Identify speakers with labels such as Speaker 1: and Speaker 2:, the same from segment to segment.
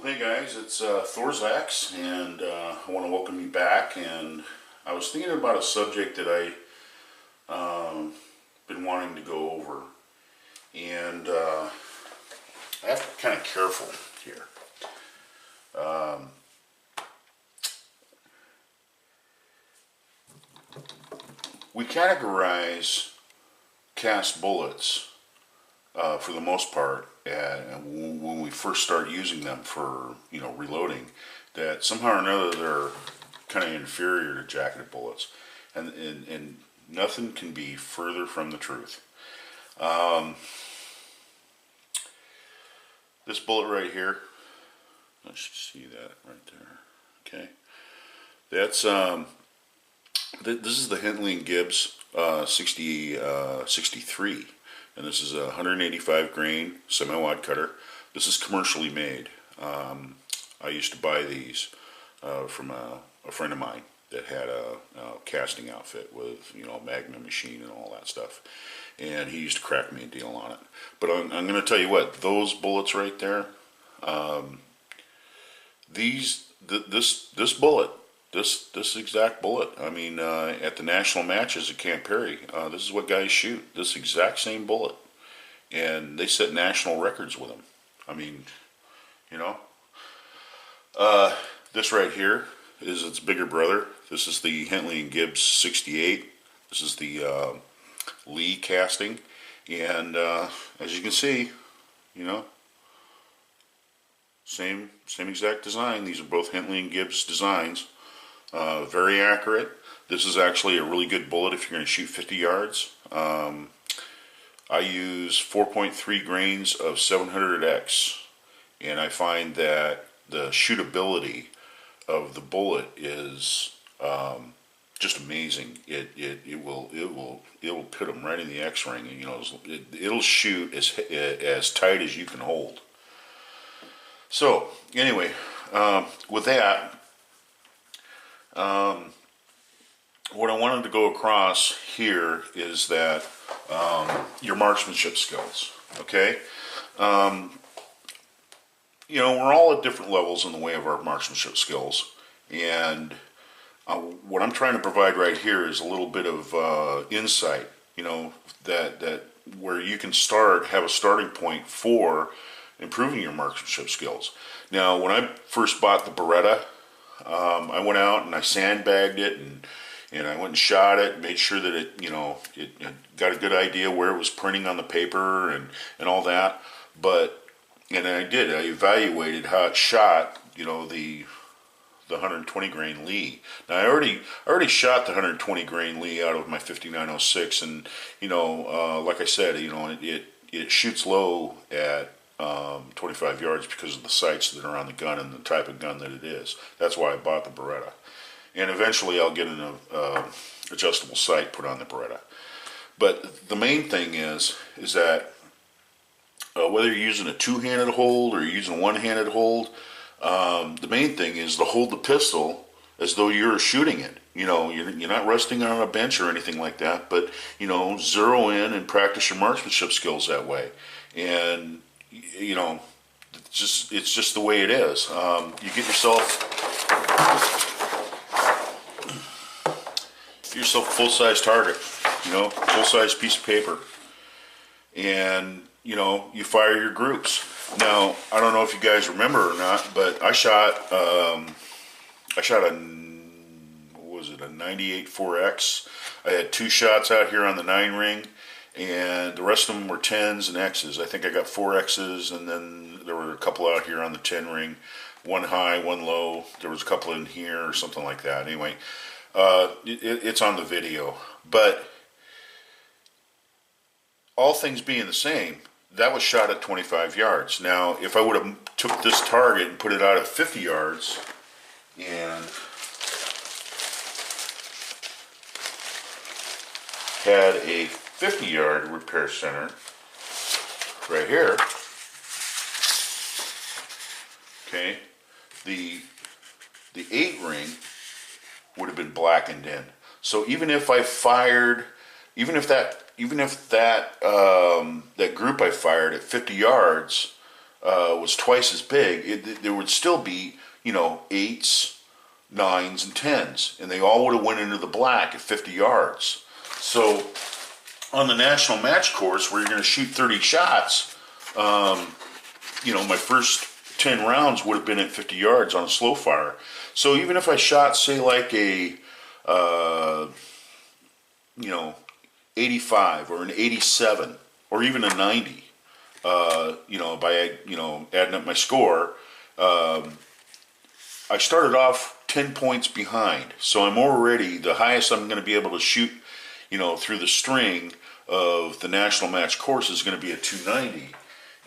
Speaker 1: Hey guys, it's Thorzax, and I want to welcome you back. And I was thinking about a subject that been wanting to go over, and I have to be kind of careful here. We categorize cast bullets for the most part, when we first start using them for reloading, that somehow or another they're kind of inferior to jacketed bullets, and nothing can be further from the truth. This bullet right here, let's see that right there. Okay, that's this is the Henley and Gibbs 63. And this is a 185 grain semi-wide cutter. This is commercially made. I used to buy these from a friend of mine that had a casting outfit with a Magnum machine and all that stuff, and he used to crack me a deal on it. But I'm going to tell you what, those bullets right there, this bullet, this exact bullet, I mean, at the national matches at Camp Perry, this is what guys shoot, this exact same bullet, and they set national records with them. I mean, this right here is its bigger brother. This is the Henley and Gibbs 68. This is the Lee casting, and as you can see, same exact design. These are both Henley and Gibbs designs. Very accurate. This is actually a really good bullet if you're going to shoot 50 yards. I use 4.3 grains of 700X, and I find that the shootability of the bullet is just amazing. It will put them right in the X ring, and it'll shoot as tight as you can hold. So anyway, with that. What I wanted to go across here is that your marksmanship skills, okay? We're all at different levels in the way of our marksmanship skills, and what I'm trying to provide right here is a little bit of insight, that where you can have a starting point for improving your marksmanship skills. Now, when I first bought the Beretta, I went out and I sandbagged it, and I went and shot it, and made sure that it got a good idea where it was printing on the paper and all that. And I evaluated how it shot, the 120 grain Lee. Now I already shot the 120 grain Lee out of my 5906, and like I said, it shoots low at 25 yards because of the sights that are on the gun and the type of gun that it is. That's why I bought the Beretta. And eventually I'll get an adjustable sight put on the Beretta. But the main thing is that whether you're using a two-handed hold or you're using a one-handed hold, the main thing is to hold the pistol as though you're shooting it. You're not resting on a bench or anything like that, but zero in and practice your marksmanship skills that way. And it's just the way it is. You get yourself a full-size target, full-size piece of paper, and you fire your groups. Now, I don't know if you guys remember or not, but I shot a 98 4X. I had 2 shots out here on the 9 ring, and the rest of them were 10s and X's. I think I got 4 X's, and then there were a couple out here on the 10 ring, 1 high, 1 low. There was a couple in here or something like that. Anyway, it's on the video. But all things being the same, that was shot at 25 yards. Now, if I would have took this target and put it out at 50 yards and had a 50-yard repair center right here, okay, the 8 ring would have been blackened in. So even if I fired, even if that group I fired at 50 yards was twice as big, there would still be, you know, 8s, 9s, and 10s, and they all would have went into the black at 50 yards. So on the national match course, where you're going to shoot 30 shots, you know, my first 10 rounds would have been at 50 yards on a slow fire. So even if I shot, say, like a, you know, 85 or an 87 or even a 90, you know, by, you know, adding up my score, I started off 10 points behind. So I'm already, the highest I'm going to be able to shoot, you know, through the string of the national match course is going to be a 290.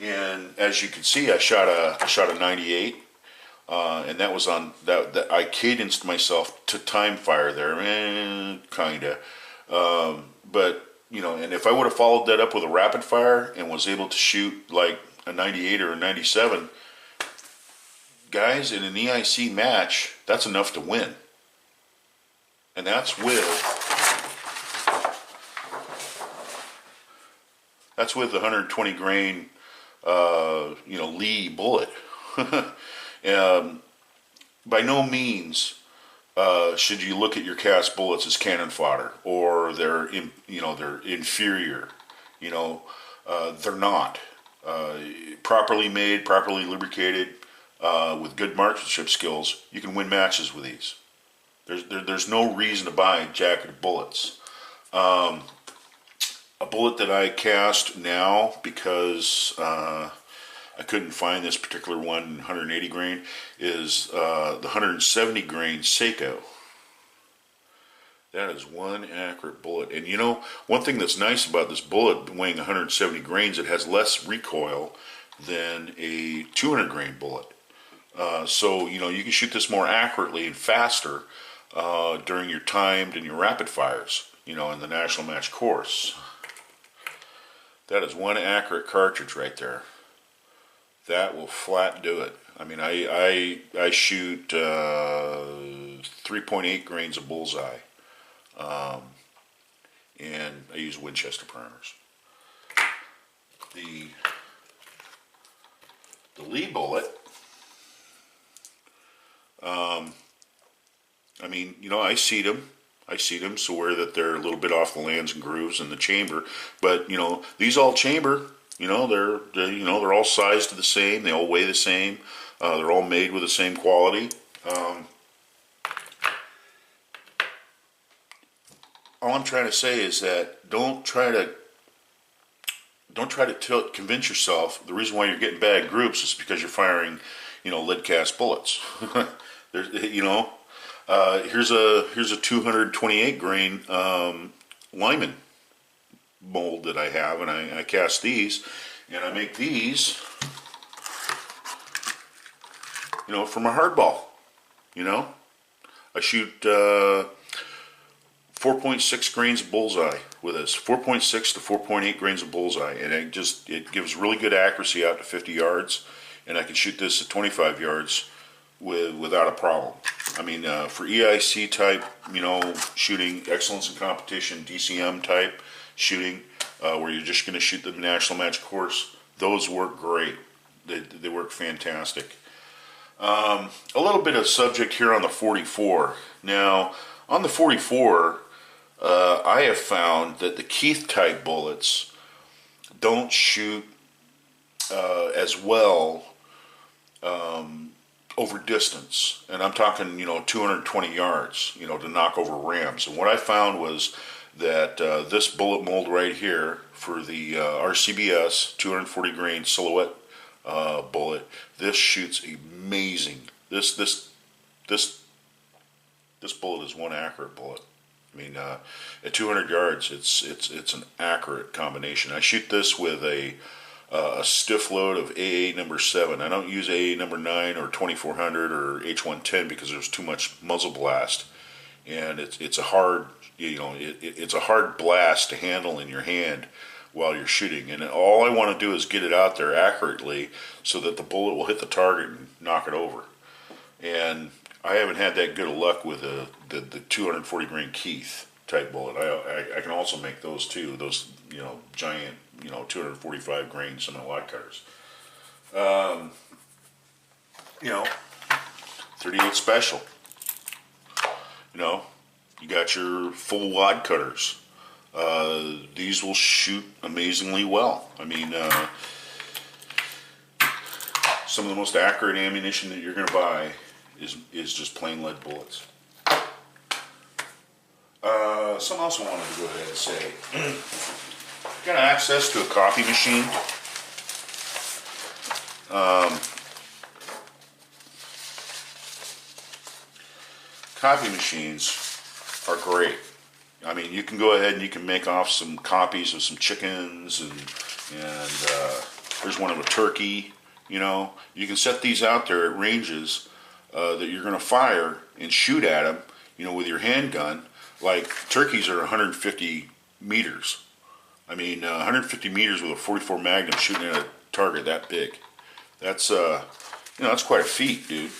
Speaker 1: And as you can see, I shot a 98, and that was on that I cadenced myself to time fire there, kinda. But you know, and if I would have followed that up with a rapid fire and was able to shoot like a 98 or a 97, guys, in an EIC match, that's enough to win. And that's with the 120 grain, you know, Lee bullet. By no means should you look at your cast bullets as cannon fodder, or they're they're inferior. You know, they're not. Properly made, properly lubricated, with good marksmanship skills, you can win matches with these. There's no reason to buy jacketed bullets. A bullet that I cast now, because I couldn't find this particular one, 180 grain, is the 170 grain Seiko. That is one accurate bullet. And you know, one thing that's nice about this bullet weighing 170 grains, it has less recoil than a 200 grain bullet. So, you know, you can shoot this more accurately and faster during your timed and your rapid fires, you know, in the national match course. That is one accurate cartridge right there. That will flat do it. I mean, I shoot 3.8 grains of bullseye, and I use Winchester primers. The Lee bullet, I mean, you know, I seat them so where that they're a little bit off the lands and grooves in the chamber. But you know, these all chamber. You know, they're all sized the same. They all weigh the same. They're all made with the same quality. All I'm trying to say is that don't try to convince yourself the reason why you're getting bad groups is because you're firing, you know, lead cast bullets. You know, here's a 228 grain Lyman mold that I have, and I cast these, and I make these, you know, from a hardball. You know, I shoot 4.6 grains of bullseye with this, 4.6 to 4.8 grains of bullseye, and it gives really good accuracy out to 50 yards, and I can shoot this at 25 yards without a problem. I mean, for EIC type, you know, shooting, excellence in competition, DCM type shooting, where you're just going to shoot the national match course, those work great. They work fantastic. A little bit of subject here on the 44. Now, on the 44, I have found that the Keith type bullets don't shoot as well over distance, and I'm talking, you know, 220 yards, you know, to knock over rams. And what I found was that this bullet mold right here for the RCBS 240 grain silhouette bullet, this shoots amazing. This bullet is one accurate bullet. I mean, at 200 yards, it's an accurate combination. I shoot this with a stiff load of AA number 7. I don't use AA number 9 or 2400 or H110 because there's too much muzzle blast, and it's a hard, you know, it's a hard blast to handle in your hand while you're shooting. And all I want to do is get it out there accurately so that the bullet will hit the target and knock it over. And I haven't had that good of luck with the 240 grain Keith type bullet. I can also make those too. Those, you know, giant, you know, 245 grain semi-wide cutters. You know, 38 special. You know, you got your full wad cutters. These will shoot amazingly well. I mean, some of the most accurate ammunition that you're going to buy is just plain lead bullets. Something else I wanted to go ahead and say. Got access to a copy machine. Copy machines are great. I mean, you can go ahead and you can make off some copies of some chickens, and there's one of a turkey. You know, you can set these out there at ranges that you're going to fire and shoot at them. You know, with your handgun. Like turkeys are 150 meters. I mean, 150 meters with a 44 Magnum shooting at a target that big. That's you know, that's quite a feat, dude.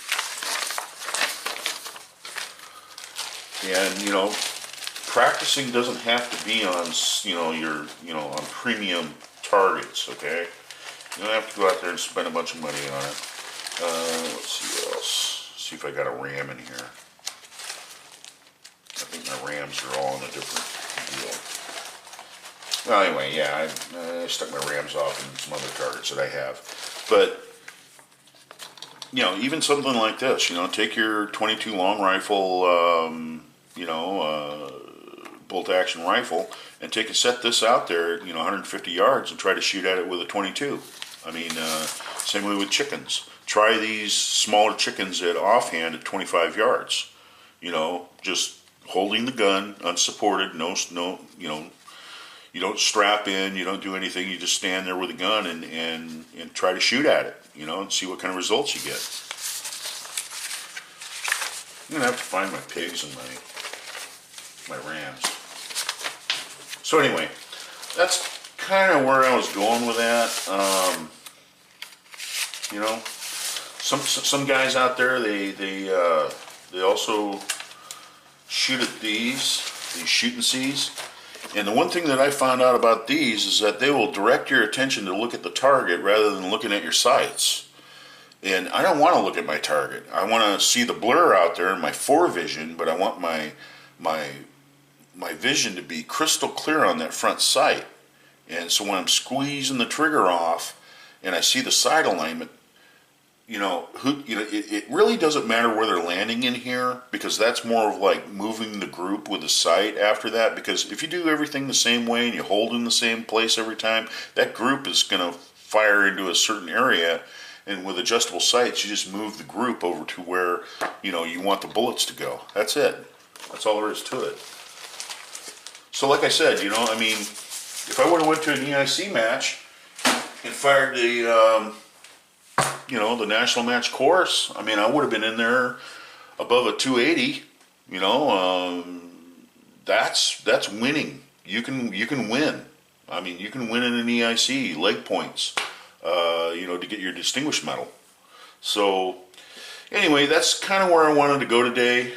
Speaker 1: And you know, practicing doesn't have to be on on premium targets. Okay, you don't have to go out there and spend a bunch of money on it. Let's see what else. See if I got a RAM in here. I think my RAMs are all in a different deal. Well, anyway, yeah, I stuck my RAMs off in some other targets that I have. But, you know, even something like this, you know, take your 22 long rifle, bolt action rifle, and set this out there, 150 yards and try to shoot at it with a 22. I mean, same way with chickens. Try these smaller chickens at offhand at 25 yards. You know, just holding the gun, unsupported, you don't strap in, you don't do anything, you just stand there with a gun and try to shoot at it, and see what kind of results you get. I'm gonna have to find my pigs and my rams. So anyway, that's kind of where I was going with that. Some guys out there, they also shoot at these shoot and sees. And the one thing that I found out about these is that they will direct your attention to look at the target rather than looking at your sights. And I don't want to look at my target. I want to see the blur out there in my forevision, but I want my vision to be crystal clear on that front sight. And so when I'm squeezing the trigger off and I see the sight alignment, it really doesn't matter where they're landing in here, because that's more of like moving the group with the sight after that. Because if you do everything the same way and you hold in the same place every time, that group is going to fire into a certain area, and with adjustable sights you just move the group over to where you want the bullets to go. That's it. That's all there is to it. So like I said, I mean, if I would have went to an EIC match and fired the national match course, I mean, I would have been in there above a 280. That's winning. You can win. I mean, you can win in an EIC leg points, to get your distinguished medal. So anyway, that's kind of where I wanted to go today.